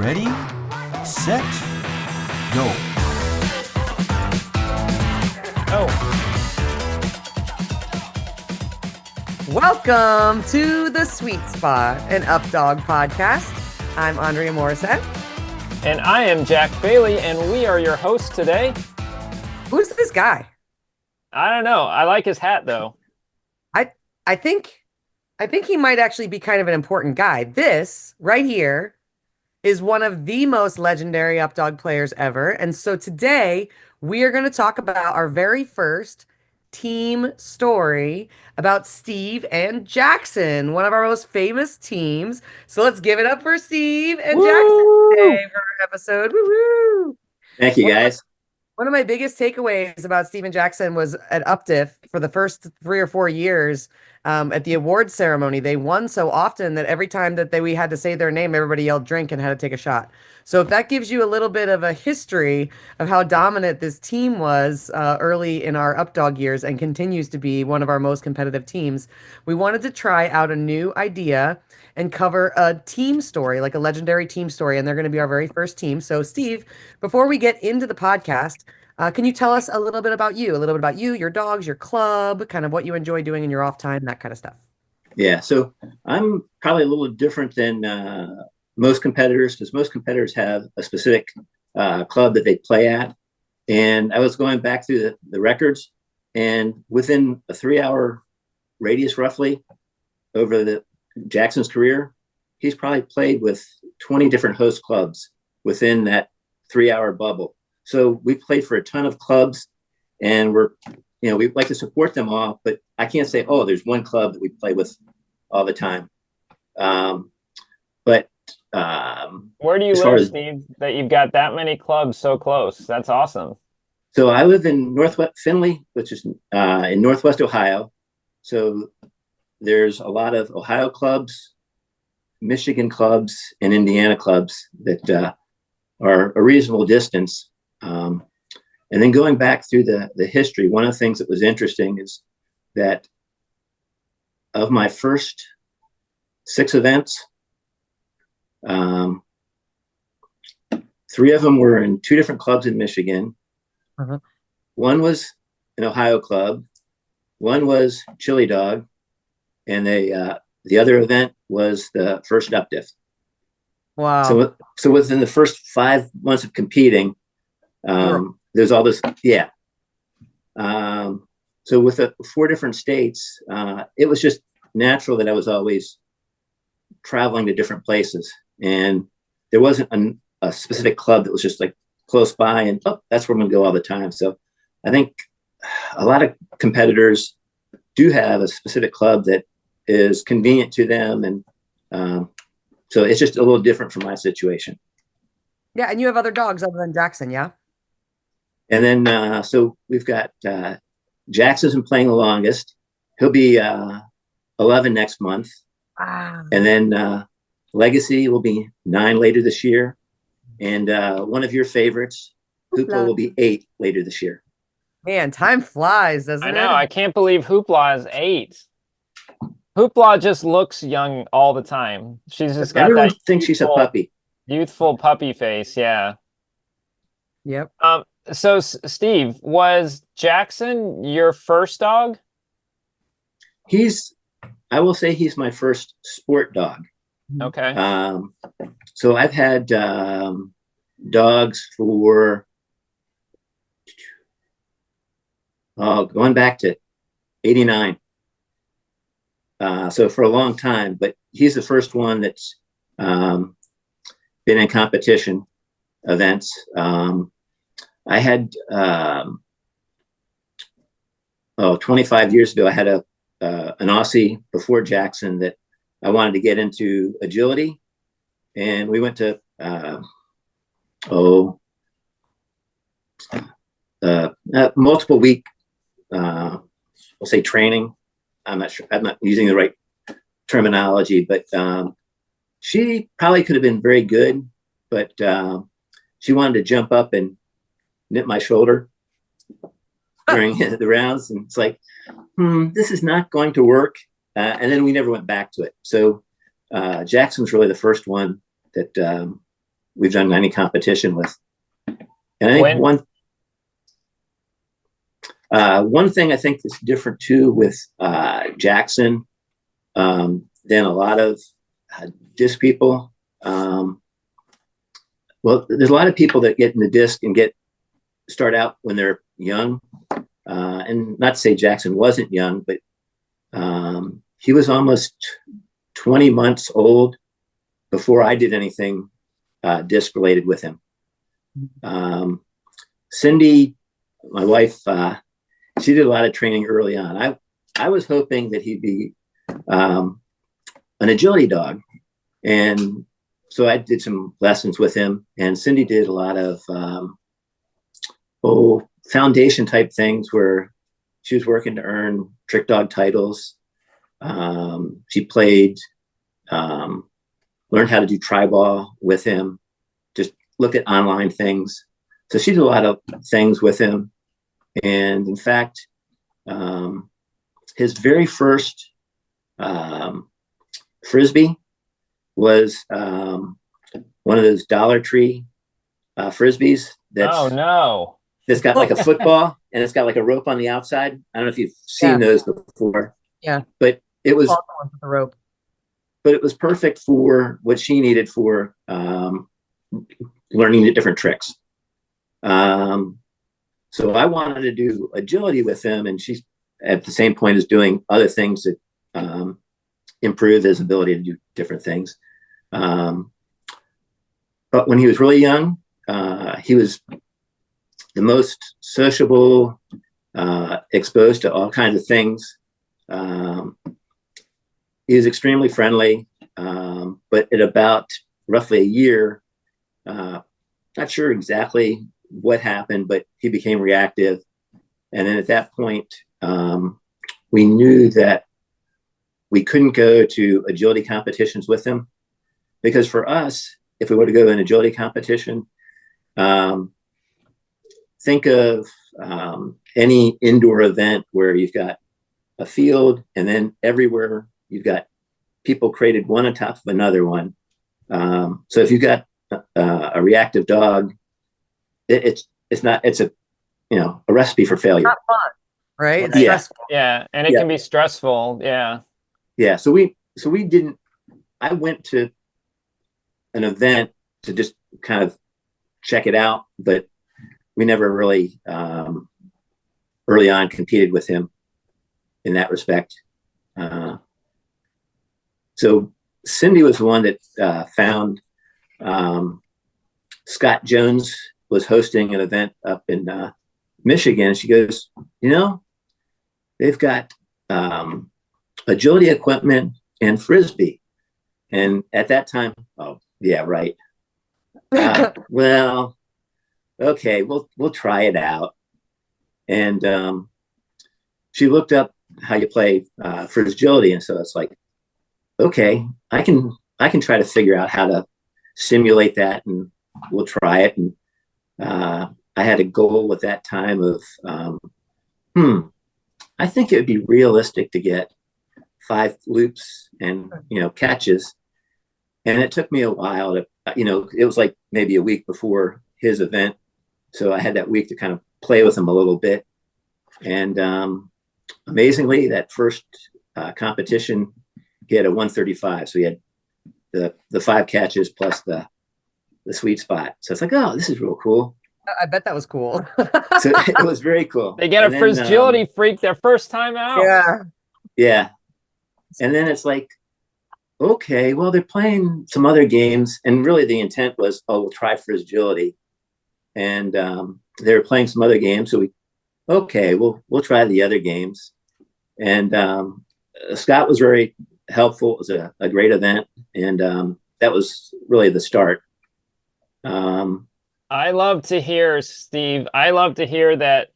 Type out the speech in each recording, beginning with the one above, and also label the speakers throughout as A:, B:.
A: Ready, set, go.
B: Oh.
C: Welcome to The Sweet Spot, an UpDog podcast. I'm Andrea Morissette.
B: And I am Jack Bailey, and we are your hosts today.
C: Who's this guy?
B: I don't know. I like his hat, though.
C: I think he might actually be kind of an important guy. This right here is one of the most legendary UpDog players ever. And so today we are going to talk about our very first team story about Steve and Jackson, one of our most famous teams. So let's give it up for Steve and Jackson today for our episode. Woo-hoo!
D: Thank you, guys.
C: One of my biggest takeaways about Steven Jackson was at UpDiff for the first 3 or 4 years at the awards ceremony. They won so often that every time that we had to say their name, everybody yelled drink and had to take a shot. So if that gives you a little bit of a history of how dominant this team was early in our UpDog years and continues to be one of our most competitive teams, we wanted to try out a new idea and cover a team story, like a legendary team story. And they're going to be our very first team. So Steve, before we get into the podcast, can you tell us a little bit about you, your dogs, your club, kind of what you enjoy doing in your off time, that kind of stuff?
D: Yeah, so I'm probably a little different than most competitors, because most competitors have a specific club that they play at. And I was going back through the records, and within a 3-hour radius, roughly, over Jackson's career, he's probably played with 20 different host clubs within that 3-hour bubble. So we played for a ton of clubs, and we like to support them all, but I can't say, oh, there's one club that we play with all the time. Where
B: do you live, Steve, that you've got that many clubs so close? That's awesome.
D: So I live in Northwest Findlay, which is in Northwest Ohio. So there's a lot of Ohio clubs, Michigan clubs, and Indiana clubs that are a reasonable distance. And then going back through the history, one of the things that was interesting is that of my first 6 events, 3 of them were in 2 different clubs in Michigan.
C: Uh-huh.
D: One was an Ohio club, one was Chili Dog, and the other event was the first UpDiff.
C: Wow.
D: So within the first 5 months of competing, there's all this, yeah. So with 4 different states, it was just natural that I was always traveling to different places, and there wasn't a specific club that was just like close by and that's where I'm gonna go all the time. So I think a lot of competitors do have a specific club that is convenient to them, and so it's just a little different from my situation.
C: Yeah, and you have other dogs other than Jackson, yeah?
D: And then, so we've got Jackson's been playing the longest. He'll be 11 next month.
C: Wow.
D: And then Legacy will be 9 later this year. And one of your favorites, Hoopla, will be 8 later this year.
C: Man, time flies, doesn't it?
B: I know. I can't believe Hoopla is 8. Hoopla just looks young all the time. She's just got
D: Everyone
B: that
D: thinks she's a puppy.
B: Youthful puppy face, yeah.
C: Yep.
B: So, Steve, was Jackson your first dog?
D: I will say he's my first sport dog.
B: Okay.
D: So I've had dogs for going back to 89. So for a long time, but he's the first one that's been in competition events. I had 25 years ago, I had an Aussie before Jackson that I wanted to get into agility, and we went to multiple week, we'll say training. I'm not sure, I'm not using the right terminology, but she probably could have been very good, but she wanted to jump up and nip my shoulder during the rounds, and it's like, this is not going to work. And then we never went back to it. So Jackson's really the first one that we've done any competition with. And I think one thing I think that's different too with Jackson than a lot of disc people. Well, there's a lot of people that get in the disc and start out when they're young. And not to say Jackson wasn't young, but he was almost 20 months old before I did anything disc related with him. Cindy, my wife, she did a lot of training early on. I was hoping that he'd be an agility dog. And so I did some lessons with him, and Cindy did a lot of foundation type things where she was working to earn trick dog titles. She played, learned how to do tri-ball with him, just look at online things. So she did a lot of things with him. And in fact, his very first Frisbee was one of those Dollar Tree Frisbees. That's got like a football and it's got like a rope on the outside. I don't know if you've seen those before.
C: Yeah.
D: But it was
C: with the rope.
D: But it was perfect for what she needed for learning the different tricks. So I wanted to do agility with him, and she's at the same point as doing other things that improve his ability to do different things. But when he was really young, he was the most sociable, exposed to all kinds of things. He was extremely friendly, but at about roughly a year, not sure exactly what happened, but he became reactive. And then at that point, we knew that we couldn't go to agility competitions with him, because for us, if we were to go to an agility competition, think of any indoor event where you've got a field and then everywhere you've got people created one on top of another one. So if you've got a reactive dog, it's a recipe for failure.
C: Not fun, right? It's
D: Yeah.
C: stressful.
B: Yeah, and it can be stressful. Yeah.
D: Yeah. So we didn't. I went to an event to just kind of check it out, but we never really early on competed with him in that respect. So Cindy was the one that found Scott Jones was hosting an event up in Michigan. She goes, they've got agility equipment and Frisbee. And at that time, oh yeah, right. Well, okay, we'll try it out. And she looked up how you play for agility, and so it's like, okay, I can try to figure out how to simulate that, and we'll try it. And I had a goal at that time of, I think it would be realistic to get 5 loops and catches. And it took me a while to, it was like maybe a week before his event, so I had that week to kind of play with him a little bit. And amazingly, that first competition, he had a 135. So he had the 5 catches plus the sweet spot. So it's like, oh, this is real cool.
C: I bet that was cool.
D: So it was very cool.
B: They get a fragility freak their first time out.
C: Yeah.
D: Yeah. And then it's like, okay, well, they're playing some other games. And really the intent was, we'll try for agility. And they were playing some other games. So we'll try the other games. And Scott was very helpful. It was a great event. And that was really the start.
B: I love to hear, Steve, that,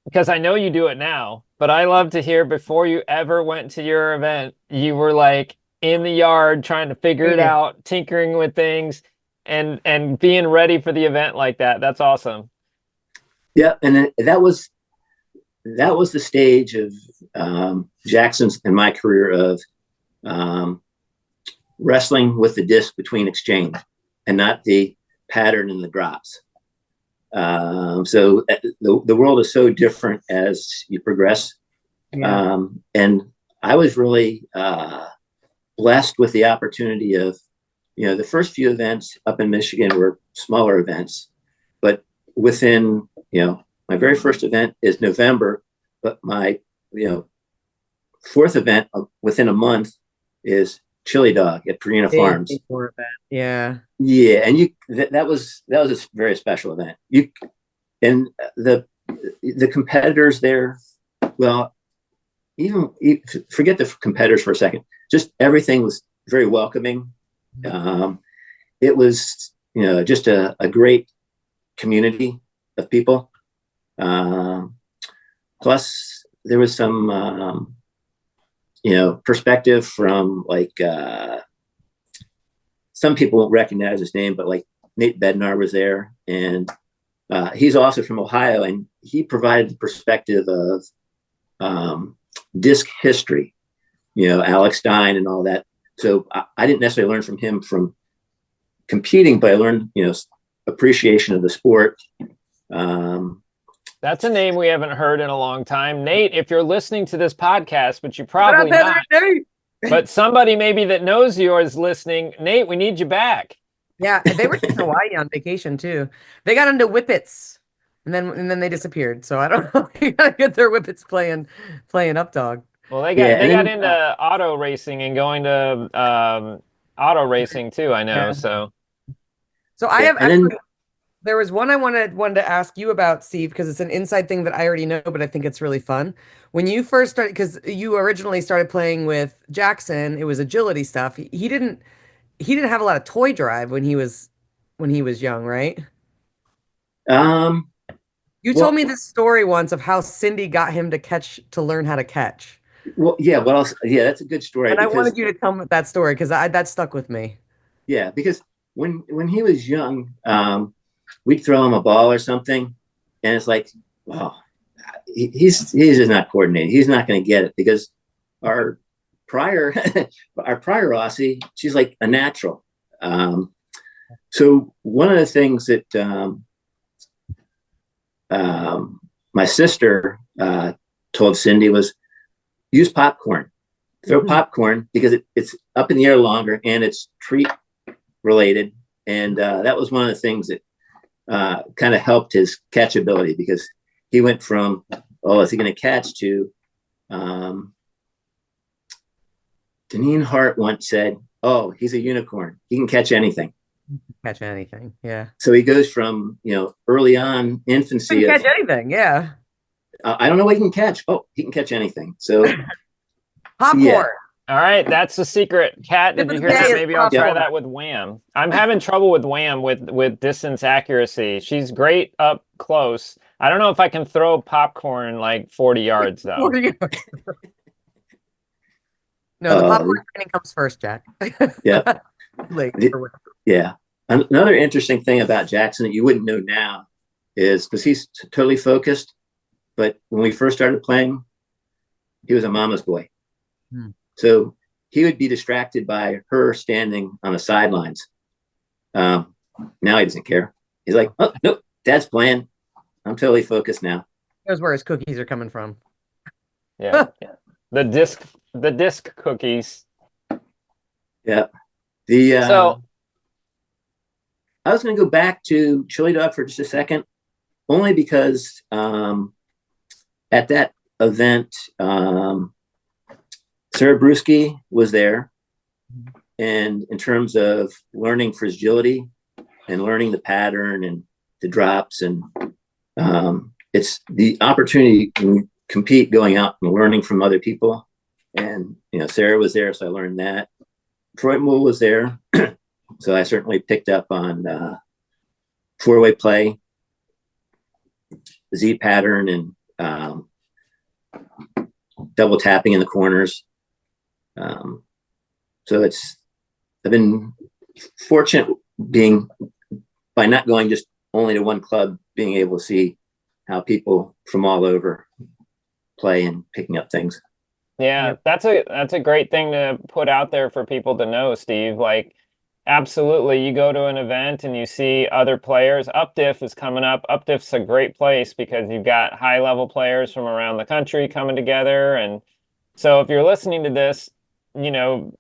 B: because I know you do it now, but I love to hear before you ever went to your event, you were like in the yard trying to figure it out, tinkering with things and being ready for the event like that. That's awesome.
D: Yeah. And that was the stage of Jackson's and my career of wrestling with the disc between exchange, and not the pattern in the drops. So the world is so different as you progress.
C: Yeah.
D: And I was really blessed with the opportunity of, the first few events up in Michigan were smaller events, but within, my very first event is November, but my, fourth event within a month is Chili Dog at Purina Farms.
C: Yeah.
D: Yeah, and that was a very special event. And the competitors there, well, even forget the competitors for a second. Just everything was very welcoming. It was, just a great community of people. Plus, there was some, perspective from like some people won't recognize his name, but like Nate Bednar was there, and he's also from Ohio, and he provided the perspective of disc history, Alex Stein and all that. So I didn't necessarily learn from him from competing, but I learned, appreciation of the sport.
B: That's a name we haven't heard in a long time. Nate, if you're listening to this podcast, but you probably not, but somebody maybe that knows you is listening. Nate, we need you back.
C: Yeah, they were in Hawaii on vacation too. They got into whippets, and then they disappeared. So I don't know. You gotta get their whippets playing UpDog.
B: Well, they got into auto racing and going to auto racing too. I know.
C: Yeah.
B: So
C: I have actually. There was one I wanted to ask you about, Steve, because it's an inside thing that I already know, but I think it's really fun. When you first started, because you originally started playing with Jackson, it was agility stuff. He didn't have a lot of toy drive when he was young, right? You told me this story once of how Cindy got him to learn how to catch.
D: Well, yeah. What else? Yeah, that's a good story.
C: And I wanted you to tell me that story because that stuck with me.
D: Yeah, because when he was young, we'd throw him a ball or something, and it's like, wow, he's just not coordinated. He's not going to get it because our prior Aussie, she's like a natural. So one of the things that my sister told Cindy was use popcorn, throw popcorn because it's up in the air longer and it's treat related. And that was one of the things that kind of helped his catchability because he went from, oh, is he going to catch to Deneen Hart once said, oh, he's a unicorn. He can catch anything.
C: Catch anything. Yeah.
D: So he goes from, early on infancy.
C: He can catch anything. Yeah.
D: I don't know what he can catch. Oh, he can catch anything. So
C: popcorn.
D: Yeah.
B: All right, that's the secret. Kat, did you hear that? Maybe I'll try that with Wham. I'm having trouble with Wham with distance accuracy. She's great up close. I don't know if I can throw popcorn like 40 yards though. 40 yards.
C: No, the popcorn training comes first, Jack.
D: Yeah. Yeah. Another interesting thing about Jackson that you wouldn't know now is because he's totally focused, but when we first started playing, he was a mama's boy. So he would be distracted by her standing on the sidelines. Now he doesn't care. He's like, oh, nope, Dad's playing. I'm totally focused now.
C: Knows where his cookies are coming from.
B: Yeah. The disc cookies.
D: Yeah.
B: So
D: I was going to go back to Chili Dog for just a second, only because at that event, Sarah Brewski was there, and in terms of learning fragility and learning the pattern and the drops, and it's the opportunity to compete, going out and learning from other people. And Sarah was there, so I learned that. Troy Moore was there, so I certainly picked up on four-way play, Z pattern, and double tapping in the corners. So I've been fortunate by not going just only to one club, being able to see how people from all over play and picking up things.
B: Yeah, that's a great thing to put out there for people to know, Steve. Like absolutely. You go to an event and you see other players. UpDiff is coming up. UpDiff's a great place because you've got high level players from around the country coming together. And so if you're listening to this, you know,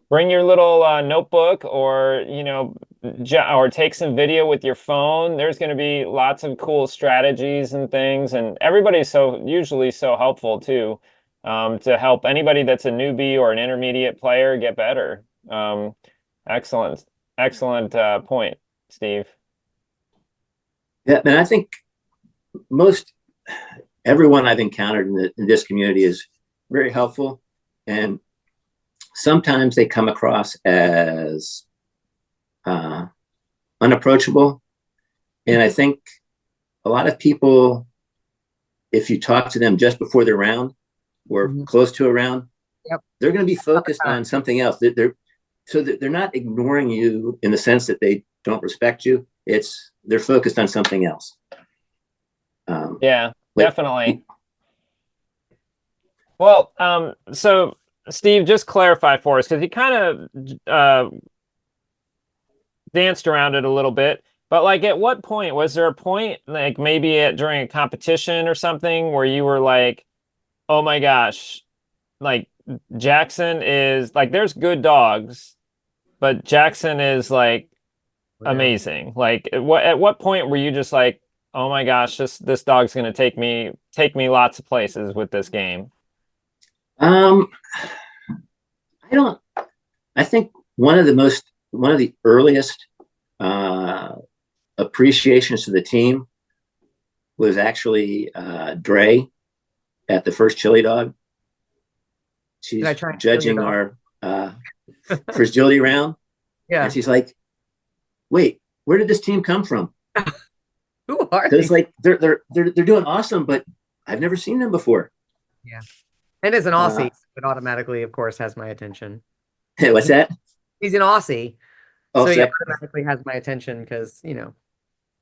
B: bring your little notebook, or, you know, or take some video with your phone. There's going to be lots of cool strategies and things. And everybody's usually so helpful too, to help anybody that's a newbie or an intermediate player get better. Excellent, excellent point, Steve.
D: Yeah, and I think most everyone I've encountered in this community is very helpful, and sometimes they come across as unapproachable. And I think a lot of people, if you talk to them just before their round or close to a round, they're going to be focused on something else. They're not ignoring you in the sense that they don't respect you. They're focused on something else.
B: Yeah, definitely. Well, so Steve, just clarify for us, because you kind of danced around it a little bit. But like, at what point was there a point, like maybe during a competition or something, where you were like, "Oh my gosh, like Jackson is like, there's good dogs, but Jackson is like amazing." Like, at what point were you just like, "Oh my gosh, this dog's gonna take me lots of places with this game"?
D: I think one of the earliest appreciations to the team was actually Dre at the first chili dog. She's judging our fragility round. Yeah. And she's like, "Wait, where did this team come from?"
C: Who are
D: they? It's like they're doing awesome, but I've never seen them before.
C: Yeah. And as an Aussie, it automatically, of course, has my attention.
D: What's that?
C: He's an Aussie.
D: Oh,
C: so he automatically has my attention because, you know,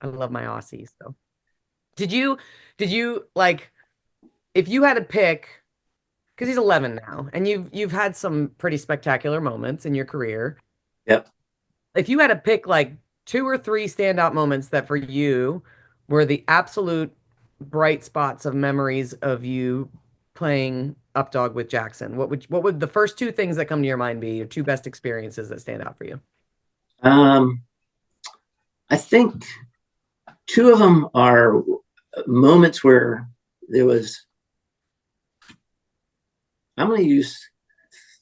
C: I love my Aussies. So did you like, if you had to pick, because he's 11 now, and you've had some pretty spectacular moments in your career.
D: Yep.
C: If you had to pick like 2 or 3 standout moments that for you were the absolute bright spots of memories of you playing UpDog with Jackson, what would the first 2 things that come to your mind be, your 2 best experiences that stand out for you?
D: I think 2 of them are moments where there was, I'm going to use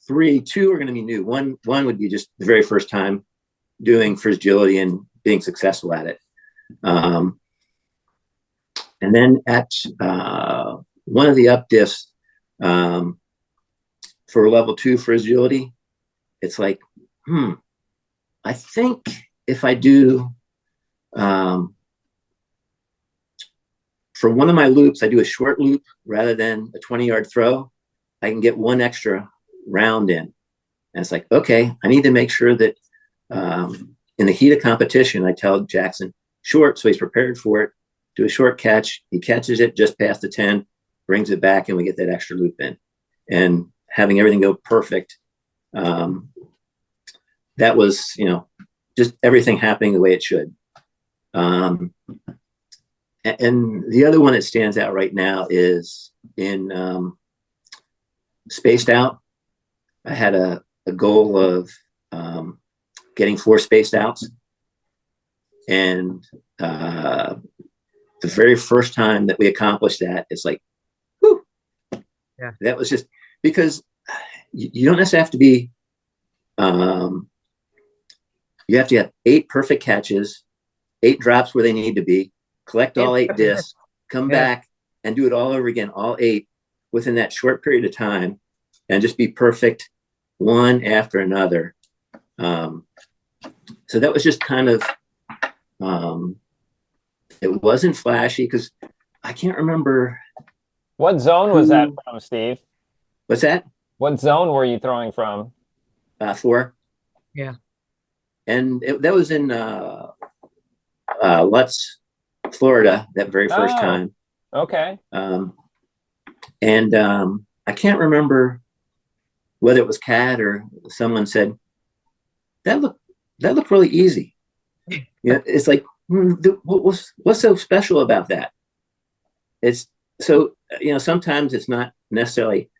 D: 3. 2 are going to be new. One would be just the very first time doing fragility and being successful at it. And then at one of the UpDiffs for level 2 fragility, it's like, I think if I do, for one of my loops, I do a short loop rather than a 20-yard throw, I can get 1 extra round in. And it's like, okay, I need to make sure that in the heat of competition, I tell Jackson, short, so he's prepared for it, do a short catch. He catches it just past the 10, brings it back, and we get that extra loop in. And having everything go perfect, that was, you know, just everything happening the way it should. And the other one that stands out right now is in Spaced Out. I had a goal of getting 4 spaced outs. And the very first time that we accomplished that, it's like, whew. Yeah. That was just because you don't necessarily have to be, you have to have 8 perfect catches, 8 drops where they need to be, collect all 8 discs, come back and do it all over again, all 8 within that short period of time, and just be perfect one after another. So that was just kind of, it wasn't flashy because I can't remember.
B: What zone was that from, Steve?
D: What's that?
B: What zone were you throwing from?
D: 4.
C: Yeah.
D: And that was in Lutz, Florida, that very first time.
B: Okay.
D: And I can't remember whether it was Kat or someone said, that looked that looked really easy. It's like, what's so special about that? It's so, sometimes it's not necessarily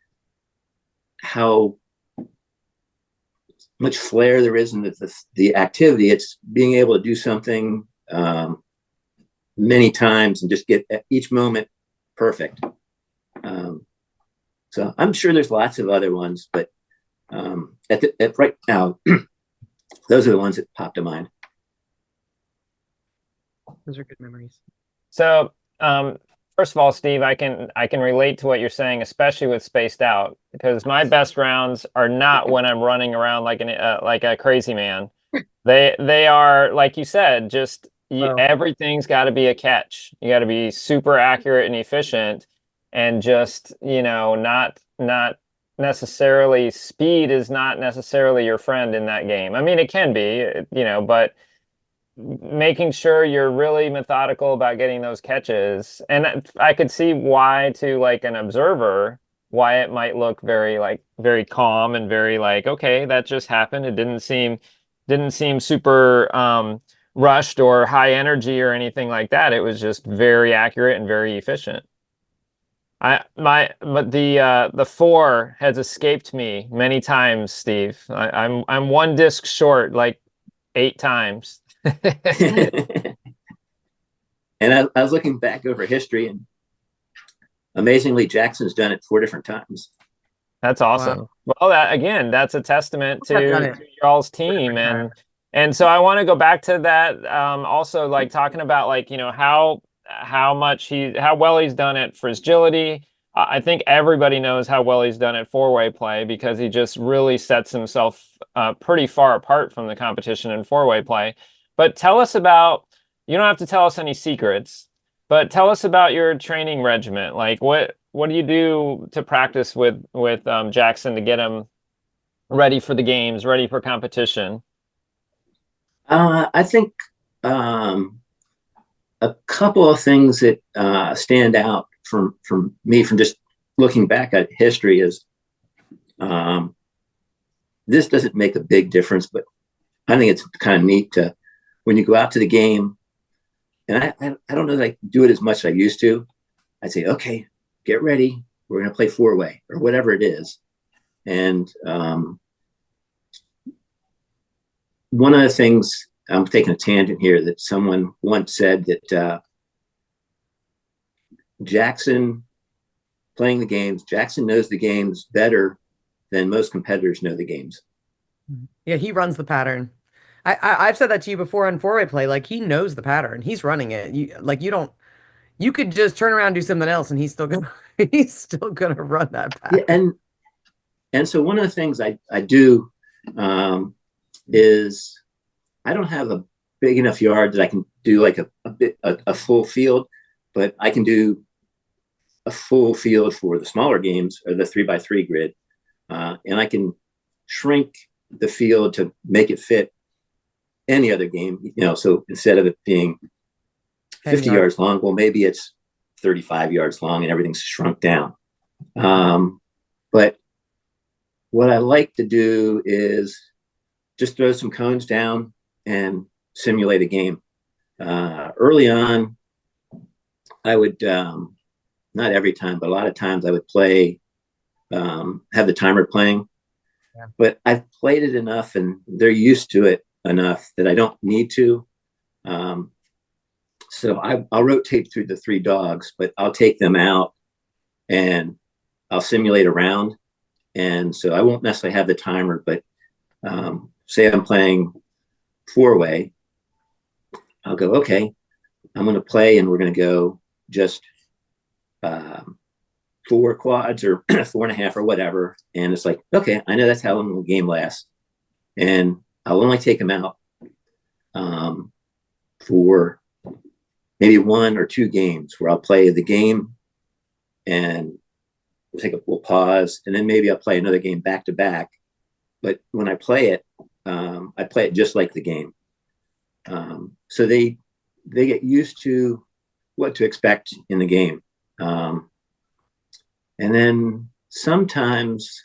D: how much flair there is in the activity. It's being able to do something many times and just get each moment perfect. So I'm sure there's lots of other ones, but at right now, those are the ones that pop to mind.
C: Those are good memories.
B: So, first of all, Steve, I can relate to what you're saying, especially with spaced out, because my best rounds are not when I'm running around like a crazy man. They are, like you said, just everything's got to be a catch. You got to be super accurate and efficient, and just not necessarily speed is not necessarily your friend in that game. I mean, it can be, but making sure you're really methodical about getting those catches. And I could see why, to like an observer, why it might look very calm and very like, okay, that just happened. It didn't seem super rushed or high energy or anything like that. It was just very accurate and very efficient. But the 4 has escaped me many times, Steve. I'm one disc short like 8 times.
D: And I was looking back over history, and amazingly, Jackson's done it 4 different times.
B: That's awesome. Wow. Well, that's a testament to y'all's team, and so I want to go back to that. Also, like talking about like how well he's done it for his agility. I think everybody knows how well he's done at 4-way play, because he just really sets himself pretty far apart from the competition in 4-way play. But tell us about, you don't have to tell us any secrets, but tell us about your training regimen. Like what do you do to practice with Jackson to get him ready for the games, ready for competition?
D: I think a couple of things that stand out from me from just looking back at history is this doesn't make a big difference, but I think it's kind of neat to, when you go out to the game, and I don't know that I do it as much as I used to. I'd say, okay, get ready. We're going to play 4-way or whatever it is. And one of the things, I'm taking a tangent here, that someone once said that Jackson playing the games, Jackson knows the games better than most competitors know the games.
C: Yeah, he runs the pattern. I've said that to you before on 4-way play. Like, he knows the pattern. He's running it. You could just turn around and do something else, and he's still gonna run that pattern.
D: Yeah, and so one of the things I do is I don't have a big enough yard that I can do like a full field, but I can do a full field for the smaller games or the 3x3 grid, and I can shrink the field to make it fit any other game. So instead of it being 50 yards long, well, maybe it's 35 yards long and everything's shrunk down. But what I like to do is just throw some cones down and simulate a game. Early on, I would, not every time, but a lot of times I would play, have the timer playing. Yeah. But I've played it enough and they're used to it enough that I don't need to. So I'll rotate through the 3 dogs, but I'll take them out and I'll simulate a round. And so I won't necessarily have the timer, but say I'm playing 4-way, I'll go, okay, I'm going to play and we're going to go just 4 quads or 4.5 or whatever. And it's like, okay, I know that's how long the game lasts. And I'll only take them out for maybe 1 or 2 games where I'll play the game and we'll pause, and then maybe I'll play another game back to back. But when I play it just like the game. So they get used to what to expect in the game. And then sometimes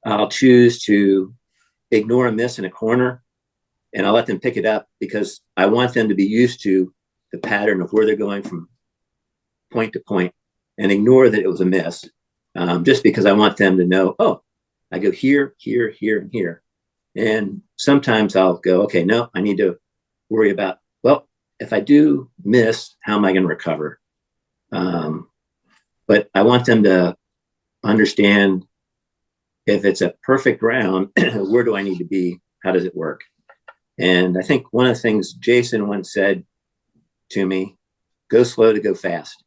D: I'll choose to, ignore a miss in a corner, and I'll let them pick it up because I want them to be used to the pattern of where they're going from point to point, and ignore that it was a miss, just because I want them to know, oh, I go here, here, here, and here. And sometimes I'll go, okay, no, I need to worry about, well, if I do miss, how am I going to recover? But I want them to understand, if it's a perfect round, where do I need to be? How does it work? And I think one of the things Jason once said to me, go slow to go fast.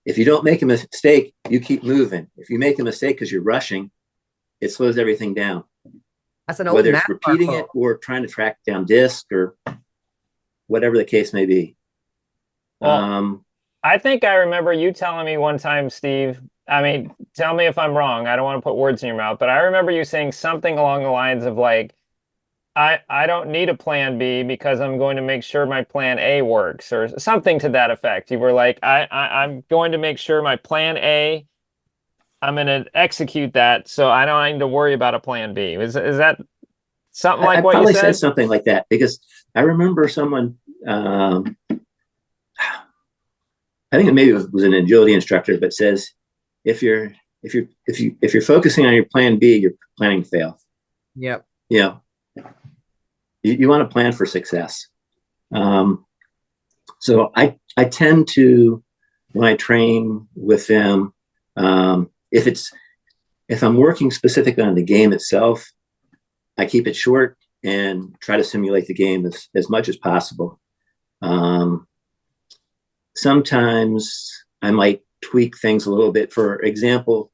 D: If you don't make a mistake, you keep moving. If you make a mistake because you're rushing, it slows everything down.
C: That's an old
D: Whether it's
C: NASCAR
D: repeating
C: quote.
D: it or trying to track down disc or whatever the case may be.
B: Well, I think I remember you telling me one time, Steve. I mean, tell me if I'm wrong. I don't want to put words in your mouth, but I remember you saying something along the lines of like, I don't need a plan B because I'm going to make sure my plan A works, or something to that effect. You were like, I'm going to make sure my plan A, I'm going to execute that, so I don't need to worry about a plan B. Is that something like
D: I
B: what you
D: probably
B: said?
D: said something like that because I remember someone, I think maybe it was an agility instructor, but says if you're focusing on your plan B, you're planning to fail.
C: Yep.
D: You know, you want to plan for success. So I tend to, when I train with them, if I'm working specifically on the game itself, I keep it short and try to simulate the game as much as possible. Sometimes I might tweak things a little bit. For example,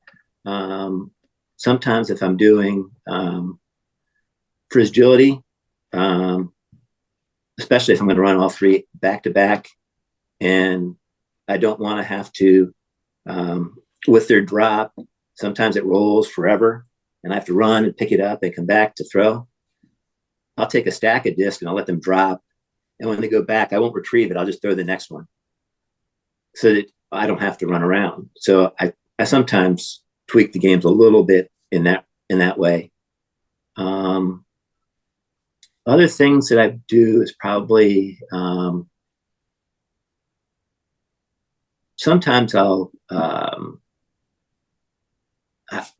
D: sometimes if I'm doing for agility, especially if I'm going to run all three back to back, and I don't want to have to, with their drop, sometimes it rolls forever and I have to run and pick it up and come back to throw. I'll take a stack of discs and I'll let them drop. And when they go back, I won't retrieve it. I'll just throw the next one so that I don't have to run around. So I sometimes tweak the games a little bit in that way. Other things that I do is probably, sometimes I'll,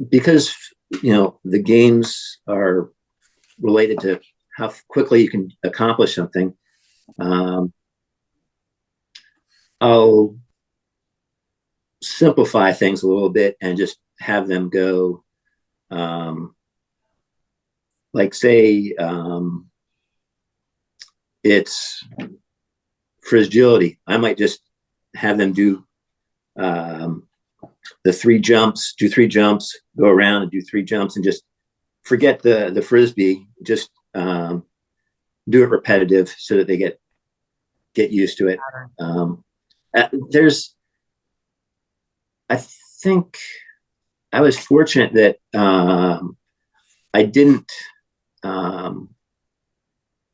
D: because, the games are related to how quickly you can accomplish something, I'll simplify things a little bit and just have them go, like say, it's for agility. I might just have them do the 3 jumps, do 3 jumps, go around and do 3 jumps, and just forget the frisbee. Just do it repetitive so that they get used to it. I think I was fortunate that I didn't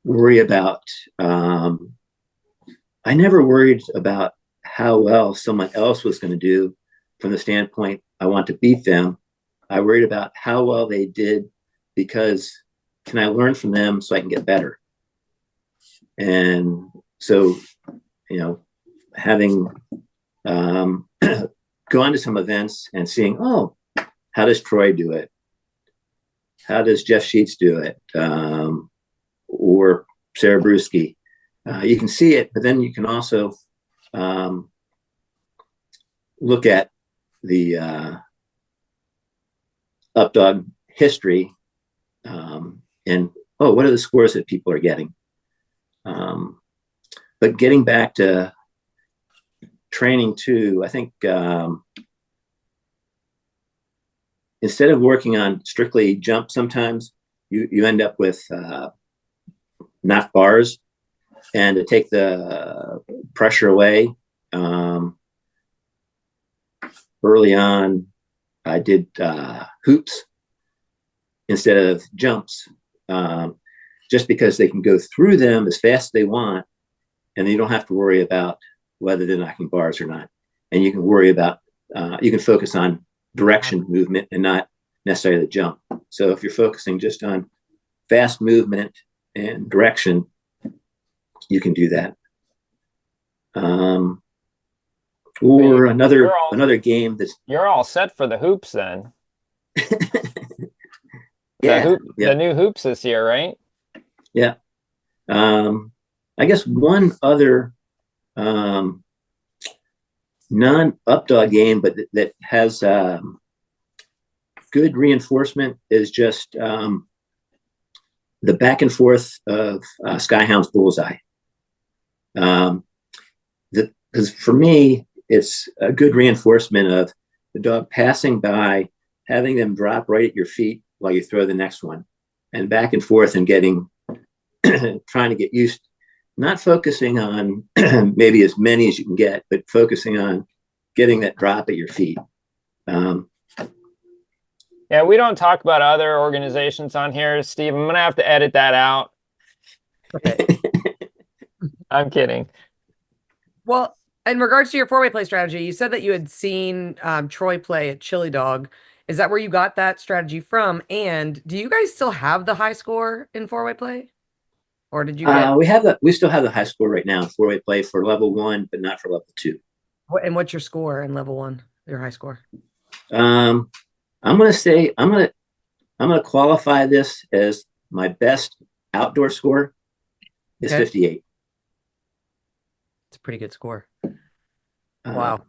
D: worry about, I never worried about how well someone else was going to do from the standpoint, I want to beat them. I worried about how well they did because can I learn from them so I can get better? And so, having gone to some events and seeing, oh, how does Troy do it? How does Jeff Sheets do it? Or Sarah Brewski? You can see it, but then you can also look at the UpDog history and, what are the scores that people are getting? But getting back to training too, I think instead of working on strictly jump, sometimes you end up with knock bars, and to take the pressure away. Early on, I did hoops instead of jumps, just because they can go through them as fast as they want, and you don't have to worry about whether they're knocking bars or not. And you can worry about, you can focus on direction movement and not necessarily the jump. So if you're focusing just on fast movement and direction, you can do that. Or another game that's
B: you're all set for the hoops then.
D: Yeah,
B: The new hoops this year, right?
D: Yeah. I guess one other non-UpDog game, but that has good reinforcement is just the back and forth of Skyhound's Bullseye. Because for me, it's a good reinforcement of the dog passing by, having them drop right at your feet while you throw the next one, and back and forth and getting, trying to get used, not focusing on maybe as many as you can get, but focusing on getting that drop at your feet.
B: Yeah, we don't talk about other organizations on here, Steve. I'm gonna have to edit that out.
C: Okay.
B: I'm kidding.
C: Well, in regards to your four-way play strategy, you said that you had seen Troy play at Chili Dog. Is that where you got that strategy from? And do you guys still have the high score in four-way play? Or did you get
D: we still have the high score right now in four-way play for level 1, but not for level 2.
C: and what's your score in level 1? Your high score?
D: I'm gonna say I'm gonna qualify this as my best outdoor score is 58.
C: It's a pretty good score. Wow.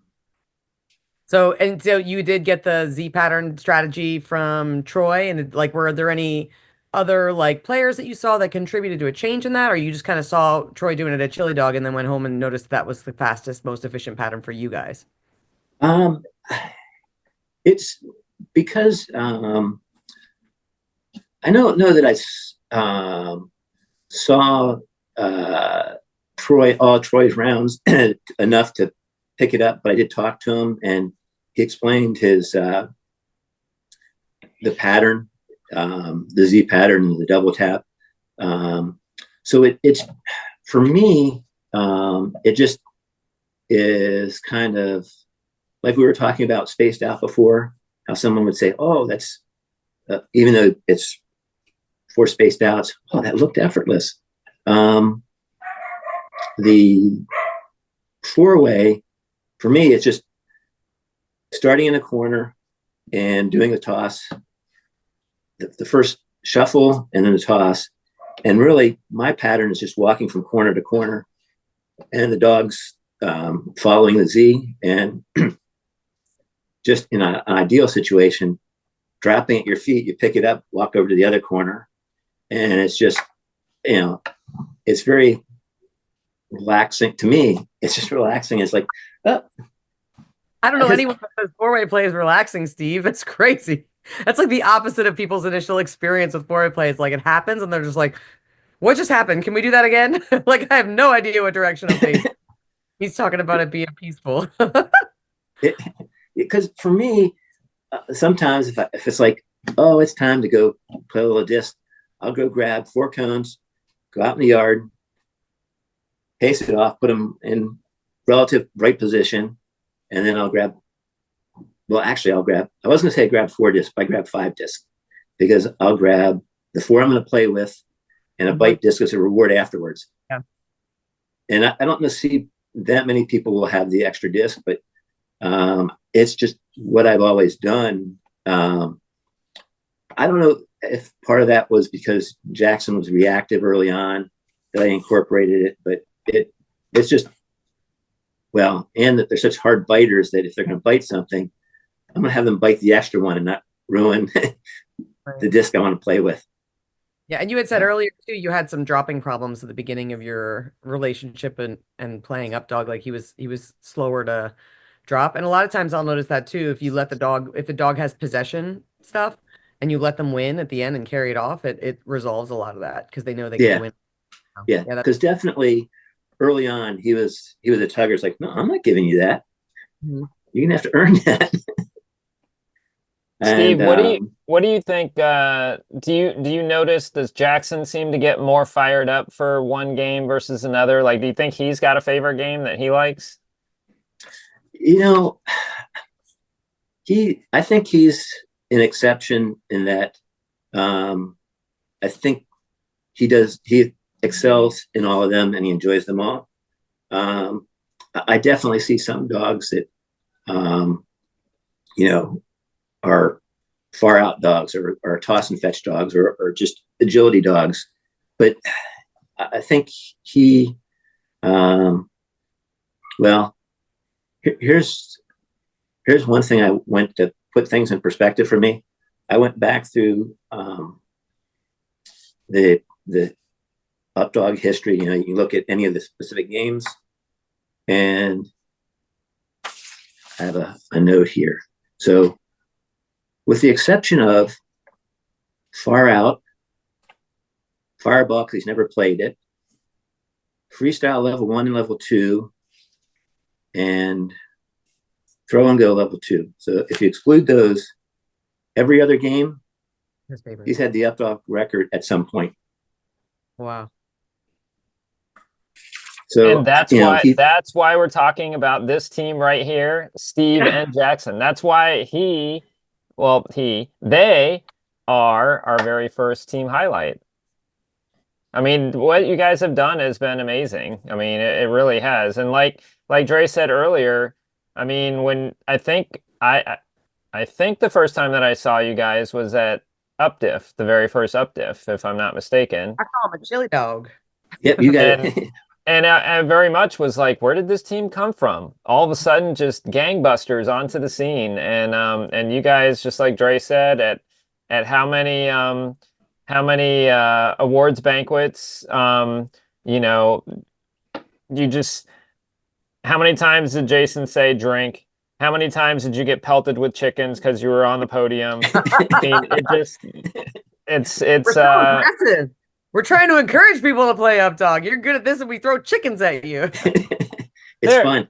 C: So you did get the Z pattern strategy from Troy, and like, were there any other like players that you saw that contributed to a change in that, or you just kind of saw Troy doing it at Chili Dog and then went home and noticed that was the fastest, most efficient pattern for you guys?
D: It's because I don't know that I saw all Troy's rounds enough to pick it up, but I did talk to him, and he explained his the pattern, the Z pattern, the double tap. So it's for me, it just is kind of like we were talking about spaced out before, how someone would say, oh, that's even though it's 4 spaced outs, oh, that looked effortless. The 4-way, for me, it's just starting in a corner and doing the toss, the first shuffle and then the toss. And really, my pattern is just walking from corner to corner, and the dog's following the Z, and just in an ideal situation, dropping at your feet, you pick it up, walk over to the other corner, and it's just, it's very relaxing to me. It's just relaxing. It's like, oh.
C: I don't know anyone that says four-way play is relaxing, Steve. It's crazy. That's like the opposite of people's initial experience with four-way play. It's like it happens and they're just like, what just happened? Can we do that again? Like, I have no idea what direction I'm facing. He's talking about it being peaceful.
D: Because for me, sometimes if it's like, oh, it's time to go play a little disc, I'll go grab 4 cones, go out in the yard, pace it off, put them in relative right position, and then I'll grab, I was going to say grab 4 discs, but I grab 5 discs, because I'll grab the 4 I'm going to play with and a bite disc as a reward afterwards.
C: Yeah.
D: And I don't see that many people will have the extra disc, but it's just what I've always done. I don't know if part of that was because Jackson was reactive early on that I incorporated it, but it's just, and that they're such hard biters that if they're going to bite something, I'm going to have them bite the extra one and not ruin the disc I want to play with.
C: Yeah, and you had said earlier too, you had some dropping problems at the beginning of your relationship and playing UpDog. Like he was slower to drop, and a lot of times I'll notice that too. If the dog has possession stuff, and you let them win at the end and carry it off, it resolves a lot of that because they know they can win.
D: Yeah, because definitely early on he was a tugger. It's like, no, I'm not giving you that. Mm-hmm. You're gonna have to earn that.
B: Steve, what do you think? Do you notice, does Jackson seem to get more fired up for one game versus another? Like, do you think he's got a favorite game that he likes?
D: I think he's an exception in that I think he excels in all of them and he enjoys them all. I definitely see some dogs that, are far out dogs or toss and fetch dogs or just agility dogs. But I think he, here's one thing I went to put things in perspective for me. I went back through the UpDog history. You look at any of the specific games, and I have a note here. So, with the exception of Far Out, Fireball, because he's never played it, Freestyle level 1 and level 2, and Throw and Go level 2. So if you exclude those, every other game, he's had the UpDog record at some point.
C: Wow.
B: So and that's why we're talking about this team right here, Steve and Jackson. That's why they are our very first team highlight. I mean, what you guys have done has been amazing. I mean, it really has. And like Dre said earlier, I mean, when I think the first time that I saw you guys was at UpDiff, the very first UpDiff, if I'm not mistaken.
C: I call him a chili dog.
D: Yep, you got it.
B: And I very much was like, where did this team come from? All of a sudden, just gangbusters onto the scene, and you guys, just like Dre said, at how many awards banquets, you just, how many times did Jason say drink? How many times did you get pelted with chickens because you were on the podium? I mean, it's
C: so aggressive. We're trying to encourage people to play UpDog. You're good at this, and we throw chickens at you.
D: It's fun.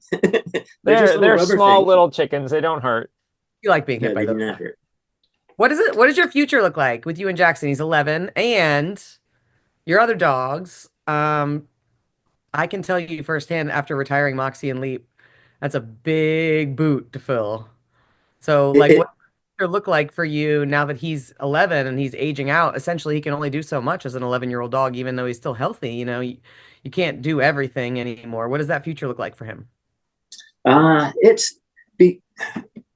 B: they're small little chickens. They don't hurt.
C: You like being hit by them. Not hurt. What is it? What does your future look like with you and Jackson? He's 11, and your other dogs. I can tell you firsthand after retiring Moxie and Leap, that's a big boot to fill. So, what does it look like for you now that he's 11 and he's aging out? Essentially, he can only do so much as an 11-year-old dog, even though he's still healthy. You can't do everything anymore. What does that future look like for him?
D: It's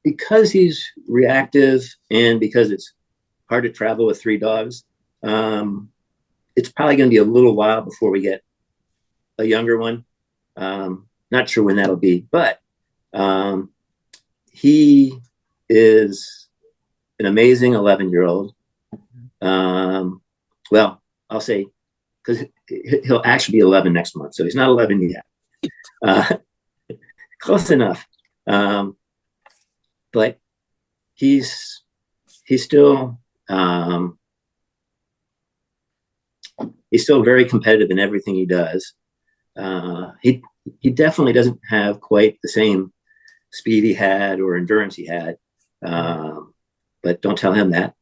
D: because he's reactive and because it's hard to travel with 3 dogs. It's probably going to be a little while before we get a younger one. Not sure when that'll be, but he is an amazing 11-year-old. Well, I'll say, because he'll actually be 11 next month, so he's not 11 yet. Close enough. But he's still very competitive in everything he does. He definitely doesn't have quite the same speed he had or endurance he had, but don't tell him that.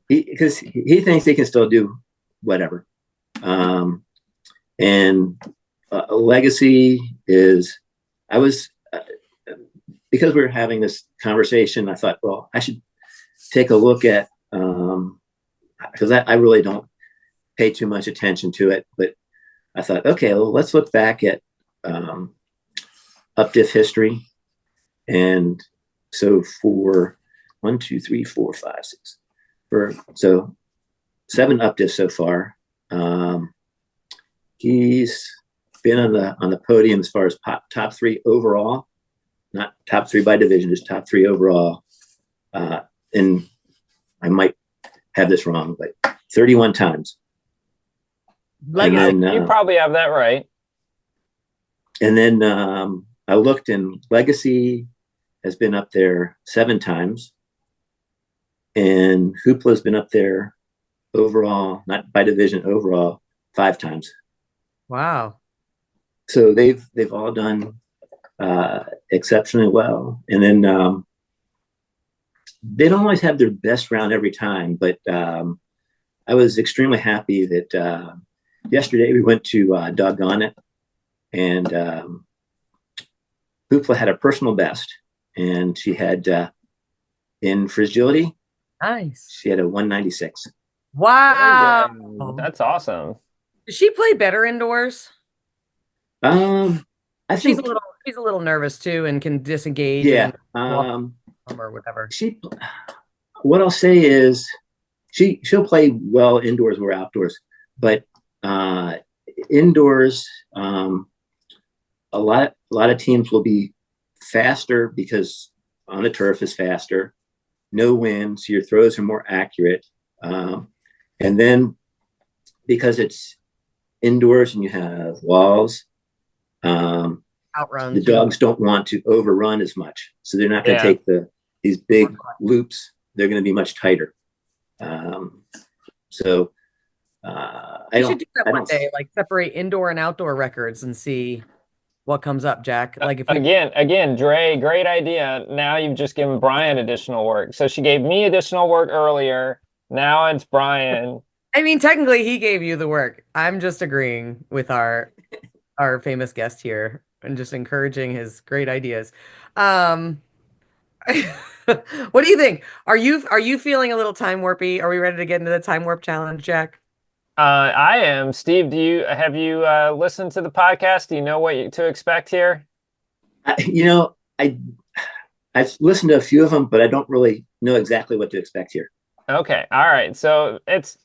D: Because he thinks he can still do whatever. And legacy is, because we were having this conversation, I thought, well, I should take a look at, because I really don't pay too much attention to it, but I thought, okay, well, let's look back at UpDiff history. And so for 1, 2, 3, 4, 5, 6, so 7 UpDiffs so far. He's been on the podium as far as top 3 overall, not top 3 by division, just top 3 overall. And I might have this wrong, but 31 times.
B: You probably have that right.
D: And then I looked, and Legacy has been up there 7 times, and Hoopla's been up there overall, not by division, overall 5 times.
C: Wow.
D: So they've all done exceptionally well. And then they don't always have their best round every time, but I was extremely happy that yesterday we went to Doggone It, and Hoopla had a personal best, and she had in fragility,
C: Nice.
D: she had a 196.
C: Wow.
B: That's awesome.
C: Does she play better indoors?
D: I
C: She's
D: think
C: a little nervous too and can disengage
D: yeah.
C: and walk or whatever.
D: What I'll say is she'll play well indoors or outdoors, but indoors, a lot of teams will be faster because on the turf is faster, no wind, so your throws are more accurate, and then because it's indoors and you have walls,
C: Outruns.
D: the dogs don't want to overrun as much, so they're not going to take these big loops. They're going to be much tighter. So I should
C: do that one day, like separate indoor and outdoor records and see what comes up, Jack. Like if
B: again, Dre, great idea. Now you've just given Brian additional work. So she gave me additional work earlier. Now it's Brian.
C: I mean, technically he gave you the work. I'm just agreeing with our famous guest here and just encouraging his great ideas. What do you think? Are you feeling a little time warpy? Are we ready to get into the time warp challenge, Jack?
B: I am. Steve, have you listened to the podcast? Do you know what to expect here?
D: I've listened to a few of them, but I don't really know exactly what to expect here.
B: Okay. All right. So it's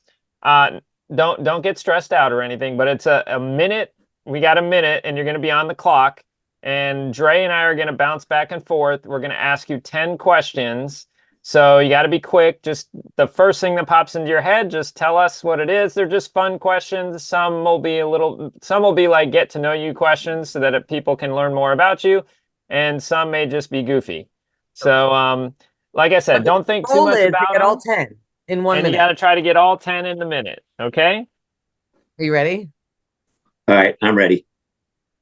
B: don't get stressed out or anything, but it's a minute. We got a minute, and you're going to be on the clock. And Dre and I are going to bounce back and forth. We're going to ask you 10 questions. So you got to be quick. Just the first thing that pops into your head, just tell us what it is. They're just fun questions. Some will be like get to know you questions so that people can learn more about you. And some may just be goofy. So, like I said, don't think too much about
C: get all 10 in 1 minute.
B: And you got to try to get all 10 in a minute. Okay?
C: Are you ready?
D: All right, I'm ready.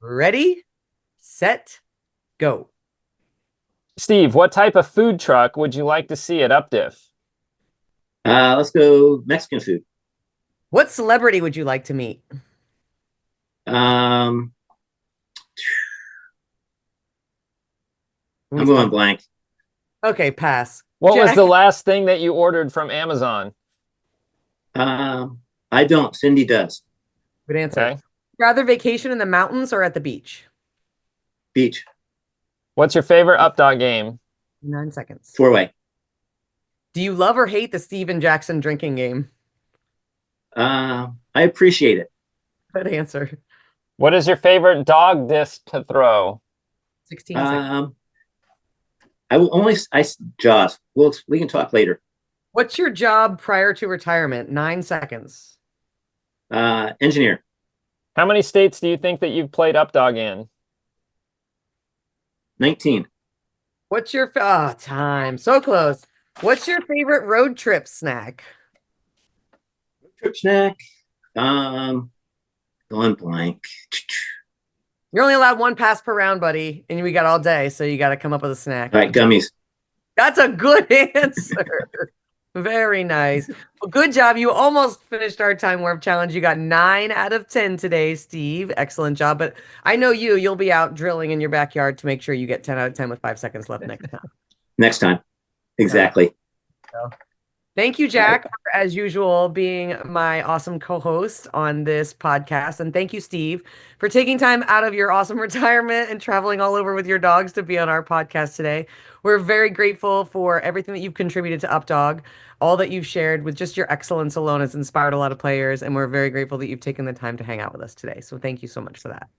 C: Ready, set, go.
B: Steve, what type of food truck would you like to see at UpDiff?
D: Let's go Mexican food.
C: What celebrity would you like to meet?
D: I'm going blank.
C: Okay, pass.
B: What was the last thing that you ordered from Amazon?
D: I don't. Cindy does.
C: Good answer.
B: Okay.
C: Rather vacation in the mountains or at the beach?
D: Beach.
B: What's your favorite UpDog game?
C: 9 seconds.
D: 4-way.
C: Do you love or hate the Steve and Jackson drinking game?
D: I appreciate it.
C: Good answer.
B: What is your favorite dog disc to throw?
C: 16 seconds.
D: I will only Jaws. We can talk later.
C: What's your job prior to retirement? 9 seconds.
D: Engineer.
B: How many states do you think that you've played UpDog in?
D: 19.
C: What's your time? So close. What's your favorite road trip snack?
D: Trip snack. Going blank.
C: You're only allowed 1 pass per round, buddy, and we got all day, so you got to come up with a snack.
D: All right, gummies.
C: That's a good answer. Very nice. Well, good job. You almost finished our time warp challenge. You got 9 out of 10 today, Steve. Excellent job. But I know you'll be out drilling in your backyard to make sure you get 10 out of 10 with 5 seconds left next time.
D: Next time. Exactly.
C: Thank you, Jack, for, as usual, being my awesome co-host on this podcast. And thank you, Steve, for taking time out of your awesome retirement and traveling all over with your dogs to be on our podcast today. We're very grateful for everything that you've contributed to UpDog. All that you've shared with just your excellence alone has inspired a lot of players. And we're very grateful that you've taken the time to hang out with us today. So thank you so much for that.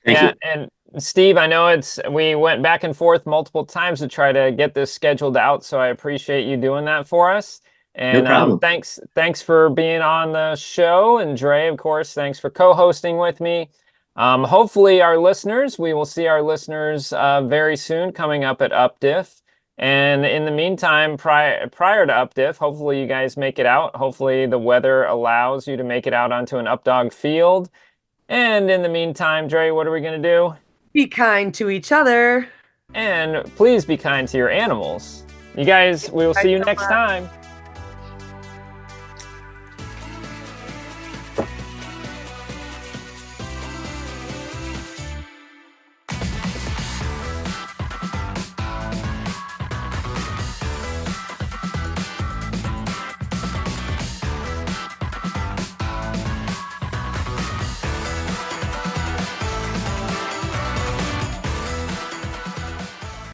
D: Thank you.
B: And Steve, I know we went back and forth multiple times to try to get this scheduled out, so I appreciate you doing that for us. And
D: no problem.
B: Thanks for being on the show. And Dre, of course, thanks for co-hosting with me. Hopefully we will see our listeners very soon coming up at UpDiff. And in the meantime, prior to UpDiff, hopefully you guys make it out. Hopefully the weather allows you to make it out onto an UpDog field. And in the meantime, Dre, what are we going to do?
C: Be kind to each other.
B: And please be kind to your animals. You guys, we will see you next time.